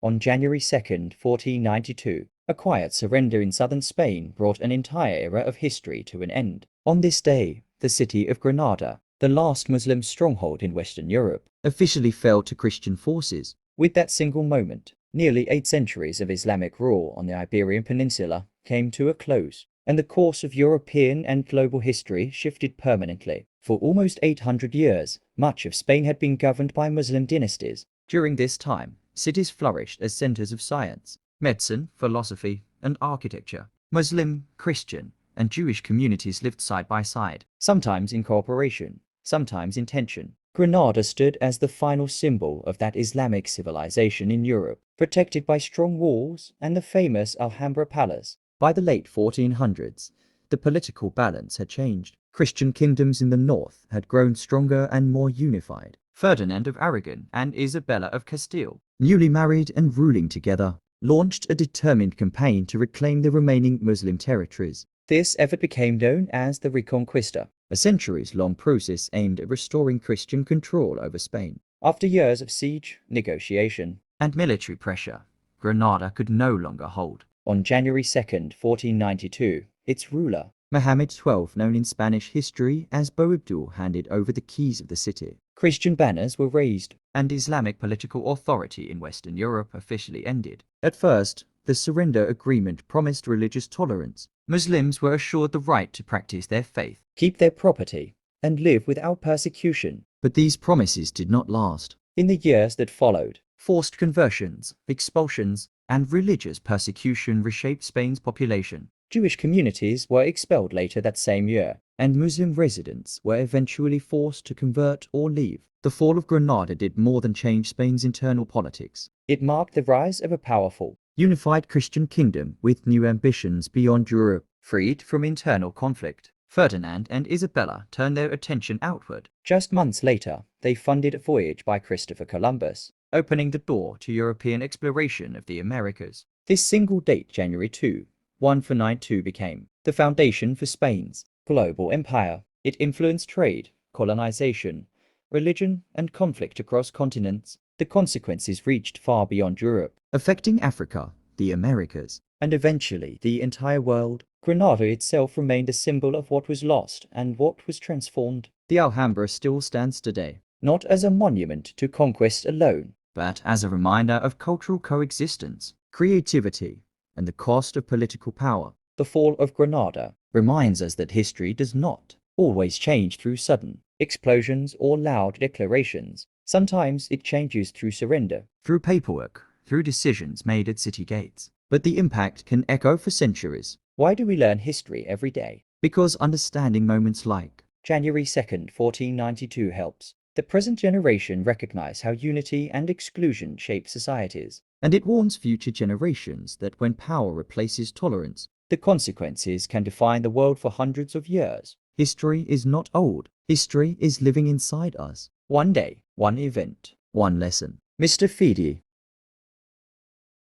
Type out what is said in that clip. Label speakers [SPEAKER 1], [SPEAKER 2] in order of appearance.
[SPEAKER 1] On January 2, 1492, a quiet surrender in southern Spain brought an entire era of history to an end. On this day, the city of Granada, the last Muslim stronghold in Western Europe, officially fell to Christian forces. With that single moment, nearly 8 centuries of Islamic rule on the Iberian Peninsula came to a close, and the course of European and global history shifted permanently. For almost 800 years, much of Spain had been governed by Muslim dynasties. During this time, cities flourished as centers of science, medicine, philosophy, and architecture. Muslim, Christian, and Jewish communities lived side by side, sometimes in cooperation, sometimes in tension. Granada stood as the final symbol of that Islamic civilization in Europe, protected by strong walls and the famous Alhambra Palace. By the late 1400s, the political balance had changed. Christian kingdoms in the north had grown stronger and more unified. Ferdinand of Aragon and Isabella of Castile, newly married and ruling together, launched a determined campaign to reclaim the remaining Muslim territories. This effort became known as the Reconquista, a centuries-long process aimed at restoring Christian control over Spain. After years of siege, negotiation, and military pressure, Granada could no longer hold. On January 2, 1492, its ruler, Mohammed XII, known in Spanish history as Boabdil, handed over the keys of the city. Christian banners were raised, and Islamic political authority in Western Europe officially ended. At first, the surrender agreement promised religious tolerance. Muslims were assured the right to practice their faith, keep their property, and live without persecution. But these promises did not last. In the years that followed, forced conversions, expulsions, and religious persecution reshaped Spain's population. Jewish communities were expelled later that same year, and Muslim residents were eventually forced to convert or leave. The fall of Granada did more than change Spain's internal politics. It marked the rise of a powerful, unified Christian kingdom with new ambitions beyond Europe. Freed from internal conflict, Ferdinand and Isabella turned their attention outward. Just months later, they funded a voyage by Christopher Columbus, opening the door to European exploration of the Americas. This single date, January 2, 1492, became the foundation for Spain's global empire. It influenced trade, colonization, religion, and conflict across continents. The consequences reached far beyond Europe, affecting Africa, the Americas, and eventually the entire world. Granada itself remained a symbol of what was lost and what was transformed. The Alhambra still stands today, not as a monument to conquest alone, but as a reminder of cultural coexistence, creativity, and the cost of political power. The fall of Granada reminds us that history does not always change through sudden explosions or loud declarations. Sometimes it changes through surrender, through paperwork, through decisions made at city gates. But the impact can echo for centuries. Why do we learn history every day? Because understanding moments like January 2, 1492 helps the present generation recognize how unity and exclusion shape societies. And it warns future generations that when power replaces tolerance, the consequences can define the world for hundreds of years. History is not old. History is living inside us. One day, one event, one lesson. Mr. Fidi.